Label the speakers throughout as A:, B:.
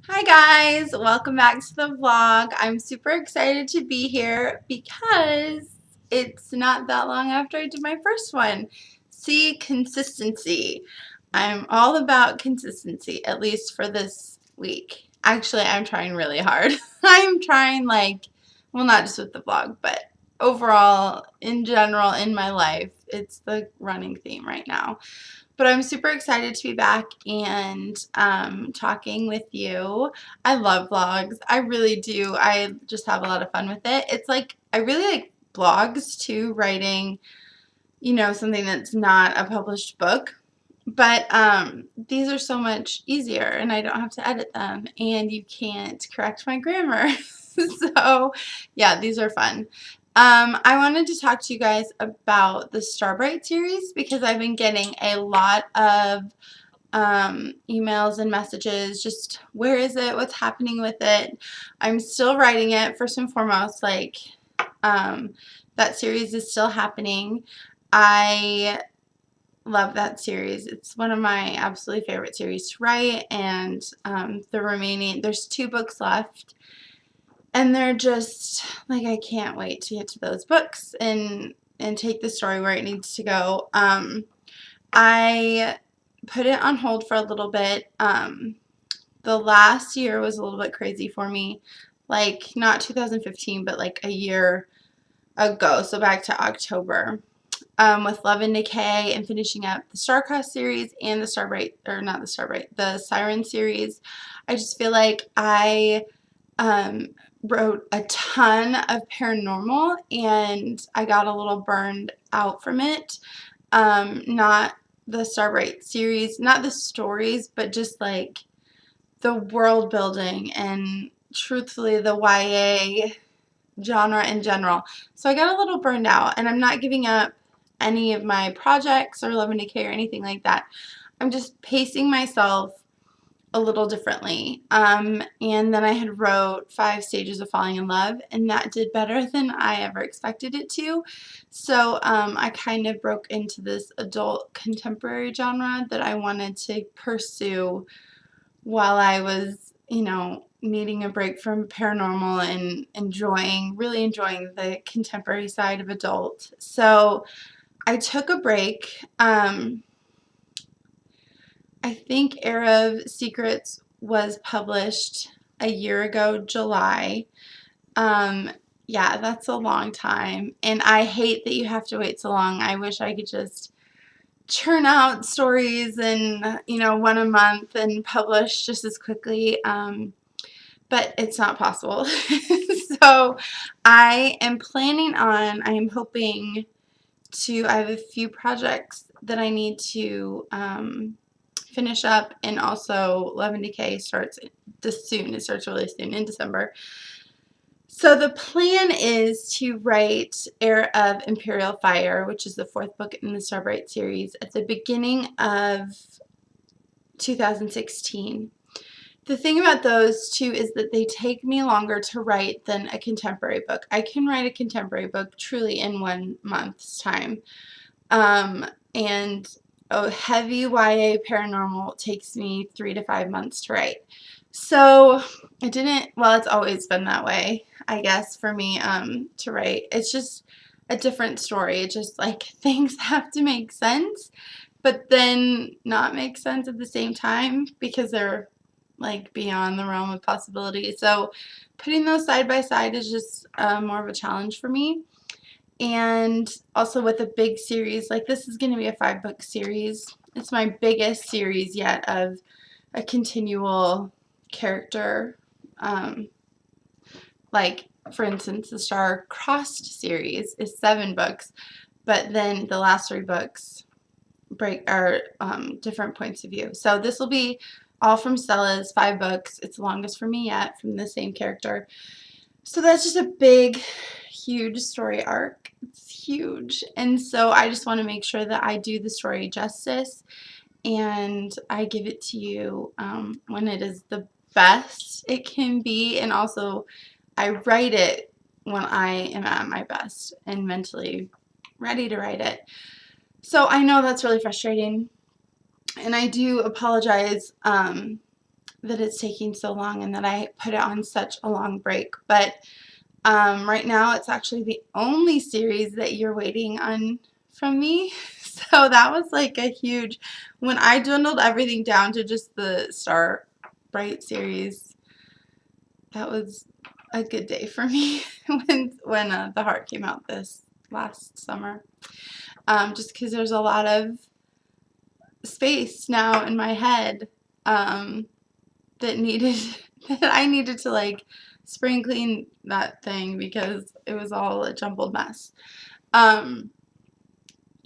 A: Hi guys, welcome back to the vlog. I'm super excited to be here because it's not that long after I did my first one. See, consistency. I'm all about consistency, at least for this week. Actually, I'm trying really hard. I'm trying well, not just with the vlog, but overall, in general, in my life, it's the running theme right now. But I'm super excited to be back and talking with you. I love vlogs. I really do. I just have a lot of fun with it. It's like, I really like blogs too, writing, something that's not a published book. But these are so much easier and I don't have to edit them and you can't correct my grammar. So yeah, these are fun. I wanted to talk to you guys about the Starbright series because I've been getting a lot of emails and messages, just where is it, what's happening with it. I'm still writing it first and foremost, that series is still happening. I love that series. It's one of my absolutely favorite series to write, and there's 2 books left, and they're just, I can't wait to get to those books and take the story where it needs to go. I put it on hold for a little bit. The last year was a little bit crazy for me, not 2015, but a year ago, so back to October. With Love and Decay and finishing up the Starcross series and the Starbright, or not the Starbright, the Siren series. I just feel like I wrote a ton of paranormal and I got a little burned out from it. Not the Starbright series, not the stories, but just the world building and truthfully the YA genre in general. So I got a little burned out, and I'm not giving up any of my projects or Love and Decay or anything like that. I'm just pacing myself a little differently. And then I had wrote 5 Stages of Falling in Love, and that did better than I ever expected it to. So I kind of broke into this adult contemporary genre that I wanted to pursue while I was, needing a break from paranormal and really enjoying the contemporary side of adult. So I took a break. I think Era of Secrets was published a year ago, July. Um, yeah, that's a long time. And I hate that you have to wait so long. I wish I could just churn out stories and, one a month and publish just as quickly. But it's not possible. So I am hoping I have a few projects that I need to finish up, and also Love and Decay starts this soon. It starts really soon in December. So the plan is to write Heir of Imperial Fire, which is the 4th book in the Starbright series, at the beginning of 2016. The thing about those two is that they take me longer to write than a contemporary book. I can write a contemporary book truly in 1 month's time. And a heavy YA paranormal takes me 3 to 5 months to write. So it's always been that way, I guess, for me to write. It's just a different story. It's just things have to make sense, but then not make sense at the same time because they're beyond the realm of possibility. So putting those side by side is just more of a challenge for me. And also with a big series, this is going to be a 5-book series. It's my biggest series yet of a continual character. For instance, the Star Crossed series is 7 books, but then the last 3 books are different points of view. So this will be all from Stella's 5 books. It's the longest for me yet, from the same character. So that's just a big, huge story arc. It's huge. And so I just want to make sure that I do the story justice and I give it to you when it is the best it can be. And also I write it when I am at my best and mentally ready to write it. So I know that's really frustrating. And I do apologize that that it's taking so long and that I put it on such a long break. But right now it's actually the only series that you're waiting on from me. So that was like a huge, when I dwindled everything down to just the Starbright series, that was a good day for me when The Heart came out this last summer. Just because there's a lot of space now in my head that needed that I needed to like spring clean that thing because it was all a jumbled mess.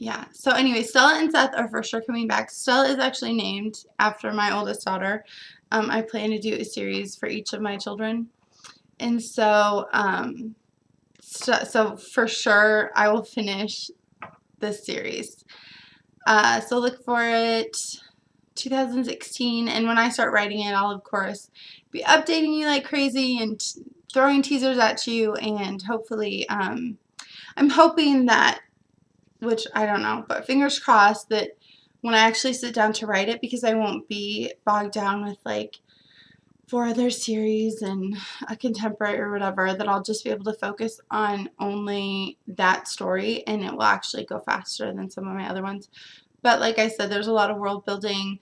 A: Yeah. So anyway, Stella and Seth are for sure coming back. Stella is actually named after my oldest daughter. I plan to do a series for each of my children, and so so for sure I will finish this series. So look for it 2016, and when I start writing it, I'll of course be updating you like crazy and throwing teasers at you, and hopefully I'm hoping that, which I don't know, but fingers crossed that when I actually sit down to write it, because I won't be bogged down with like 4 other series and a contemporary or whatever, that I'll just be able to focus on only that story, and it will actually go faster than some of my other ones. But like I said, there's a lot of world building.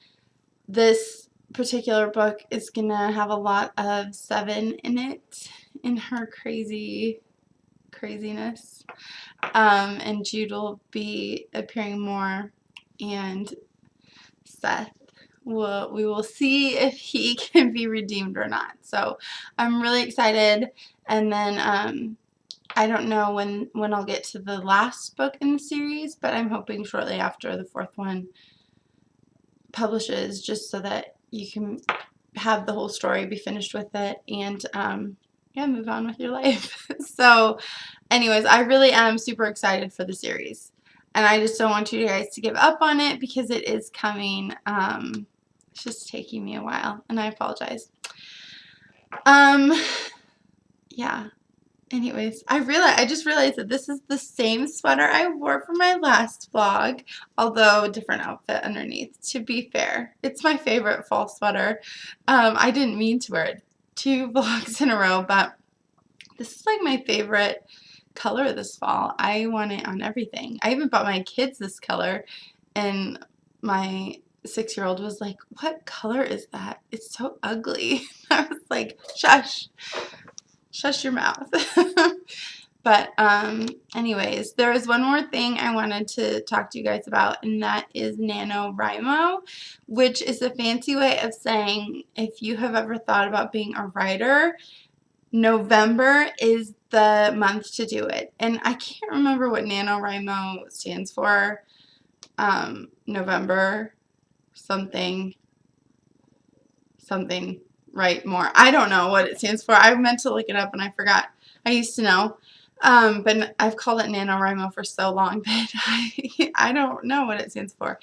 A: This particular book is going to have a lot of Seven in it, in her craziness. And Jude will be appearing more, and Seth, we will see if he can be redeemed or not. So I'm really excited. And then I don't know when I'll get to the last book in the series, but I'm hoping shortly after the 4th one publishes, just so that you can have the whole story, be finished with it, and yeah, move on with your life. So anyways, I really am super excited for the series, and I just don't want you guys to give up on it because it is coming. It's just taking me a while, and I apologize. Yeah. Anyways, I just realized that this is the same sweater I wore for my last vlog, although a different outfit underneath, to be fair. It's my favorite fall sweater. I didn't mean to wear it 2 vlogs in a row, but this is like my favorite color this fall. I want it on everything. I even bought my kids this color, and my 6-year-old was like, "What color is that? It's so ugly." I was like, "Shush. Shush your mouth." But anyways, there is one more thing I wanted to talk to you guys about, and that is Nanowrimo, which is a fancy way of saying if you have ever thought about being a writer, November is the month to do it. And I can't remember what Nanowrimo stands for. November something, write more. I don't know what it stands for. I meant to look it up and I forgot. I used to know. But I've called it NaNoWriMo for so long that I don't know what it stands for.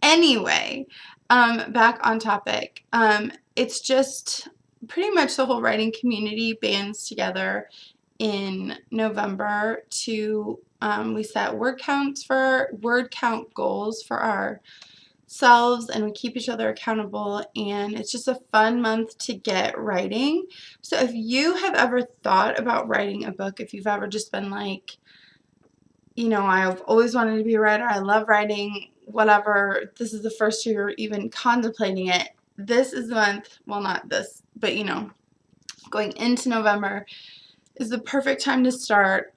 A: Anyway, back on topic. It's just pretty much the whole writing community bands together in November to we set word count goals for ourselves, and we keep each other accountable, and it's just a fun month to get writing. So if you have ever thought about writing a book, if you've ever just been like, you know, I've always wanted to be a writer, I love writing, whatever, this is the first year you're even contemplating it, this is the month, well, not this, but you know, going into November is the perfect time to start.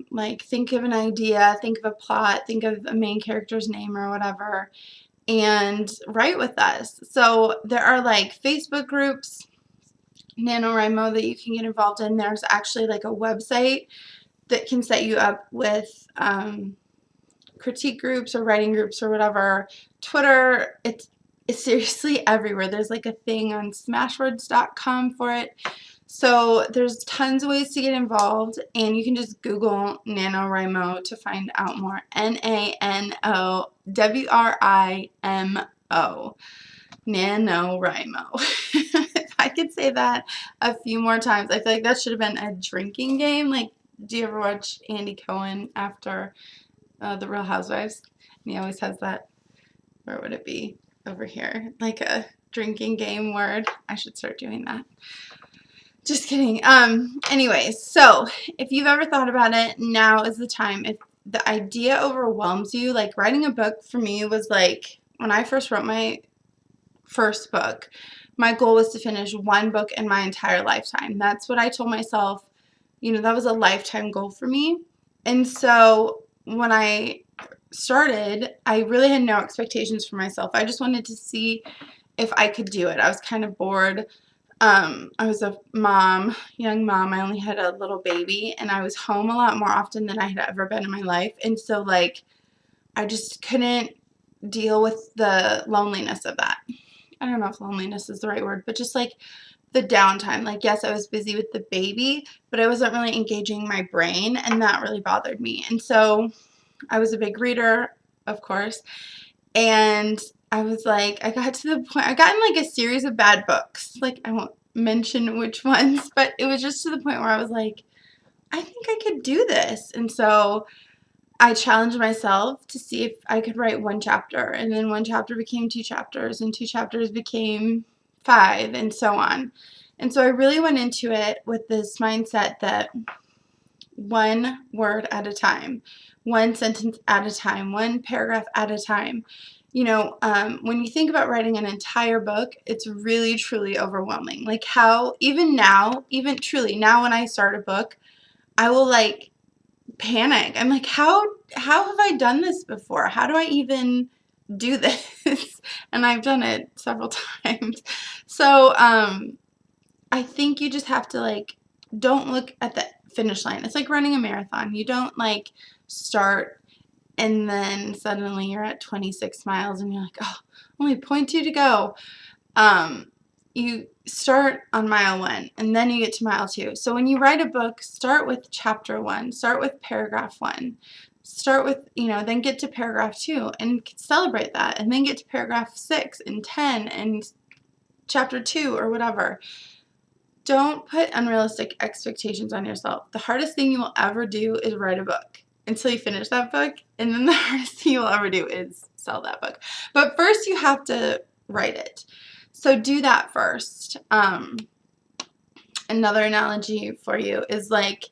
A: Like, think of an idea, think of a plot, think of a main character's name or whatever, and write with us. So there are like Facebook groups, NaNoWriMo, that you can get involved in. There's actually like a website that can set you up with critique groups or writing groups or whatever. Twitter, it's seriously everywhere. There's like a thing on smashwords.com for it. So there's tons of ways to get involved, and you can just Google NaNoWriMo to find out more. NaNowrimo. NaNoWriMo. If I could say that a few more times, I feel like that should have been a drinking game. Like, do you ever watch Andy Cohen after The Real Housewives? And he always has that, where would it be? Over here. Like a drinking game word. I should start doing that. Just kidding. Anyways, so if you've ever thought about it, now is the time. If the idea overwhelms you, like writing a book for me was like, when I first wrote my first book, my goal was to finish one book in my entire lifetime. That's what I told myself. That was a lifetime goal for me. And so when I started, I really had no expectations for myself. I just wanted to see if I could do it. I was kind of bored. I was a mom, young mom. I only had a little baby, and I was home a lot more often than I had ever been in my life. And so, like, I just couldn't deal with the loneliness of that. I don't know if loneliness is the right word, but just like the downtime. Like, yes, I was busy with the baby, but I wasn't really engaging my brain, and that really bothered me. And so I was a big reader, of course, and I was like, I got to the point, I got in like a series of bad books. Like, I won't mention which ones, but it was just to the point where I was like, I think I could do this. And so I challenged myself to see if I could write one chapter, and then one chapter became 2 chapters, and 2 chapters became 5, and so on. And so I really went into it with this mindset that one word at a time, one sentence at a time, one paragraph at a time. When you think about writing an entire book, it's really, truly overwhelming. Like how, even now, even truly now when I start a book, I will like panic. I'm like, how have I done this before? How do I even do this? And I've done it several times. So I think you just have to like, don't look at the finish line. It's like running a marathon. You don't like start and then suddenly you're at 26 miles and you're like, oh, only 0.2 to go. You start on mile 1 and then you get to mile 2. So when you write a book, start with chapter 1, start with paragraph 1, start with, then get to paragraph 2 and celebrate that, and then get to paragraph 6 and 10 and chapter 2 or whatever. Don't put unrealistic expectations on yourself. The hardest thing you will ever do is write a book until you finish that book, and then the hardest thing you'll ever do is sell that book. But first you have to write it. So do that first. Another analogy for you is like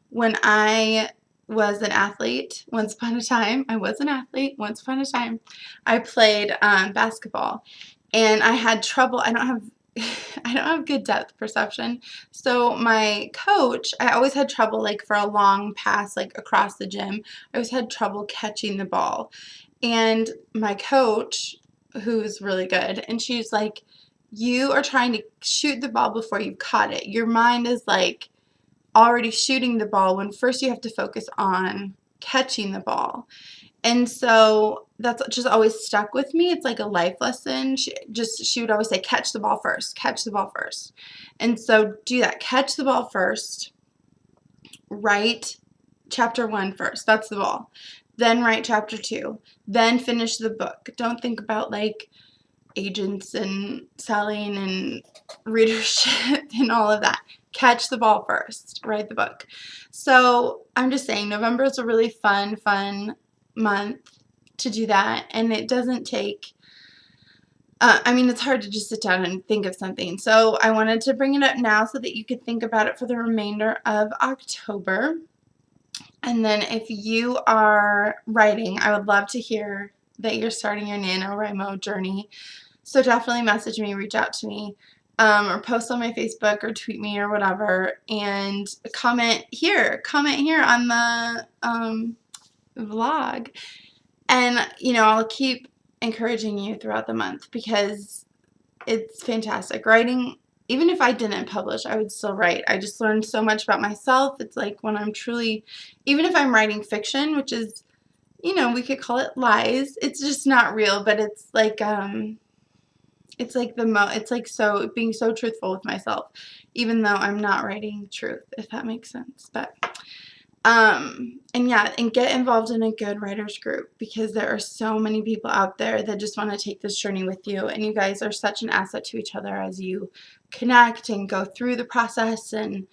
A: when I was an athlete, once upon a time, I played basketball, and I had trouble. I don't have good depth perception. So my coach, I always had trouble like for a long pass like across the gym. I always had trouble catching the ball. And my coach, who's really good, and she's like, you are trying to shoot the ball before you've caught it. Your mind is like already shooting the ball when first you have to focus on catching the ball. And so that's just always stuck with me. It's like a life lesson. She would always say, catch the ball first, catch the ball first. And so do that. Catch the ball first. Write chapter 1 first. That's the ball. Then write chapter 2. Then finish the book. Don't think about like agents and selling and readership and all of that. Catch the ball first. Write the book. So I'm just saying November is a really fun month to do that, and it doesn't take it's hard to just sit down and think of something, so I wanted to bring it up now so that you could think about it for the remainder of October. And then if you are writing, I would love to hear that you're starting your NaNoWriMo journey, so definitely message me, reach out to me, or post on my Facebook or tweet me or whatever, and comment here on the vlog. And I'll keep encouraging you throughout the month because it's fantastic. Writing, even if I didn't publish, I would still write. I just learned so much about myself. It's like when I'm truly, even if I'm writing fiction, which is, we could call it lies, it's just not real, but it's like so being so truthful with myself, even though I'm not writing truth, if that makes sense. But and get involved in a good writers group, because there are so many people out there that just want to take this journey with you, and you guys are such an asset to each other as you connect and go through the process and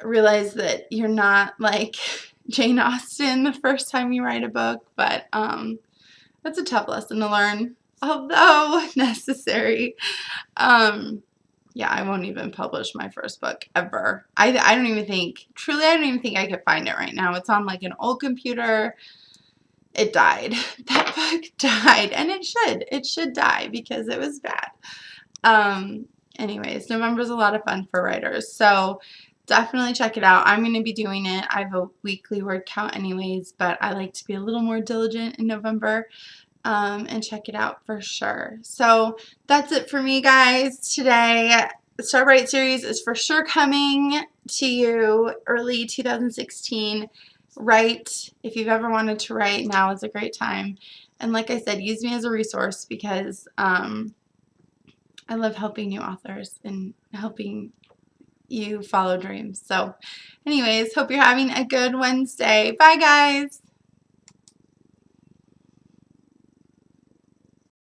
A: realize that you're not like Jane Austen the first time you write a book, but that's a tough lesson to learn. although necessary. Yeah, I won't even publish my first book ever. I don't even think, truly, I don't even think I could find it right now. It's on like an old computer. It died. That book died, and it should die because it was bad. Anyways, November's a lot of fun for writers, so definitely check it out. I'm going to be doing it. I have a weekly word count anyways, but I like to be a little more diligent in November, and check it out for sure. So that's it for me, guys, today. The Starbright series is for sure coming to you early 2016. Write. If you've ever wanted to write, now is a great time. And like I said, use me as a resource because I love helping new authors and helping you follow dreams. So anyways, hope you're having a good Wednesday. Bye, guys.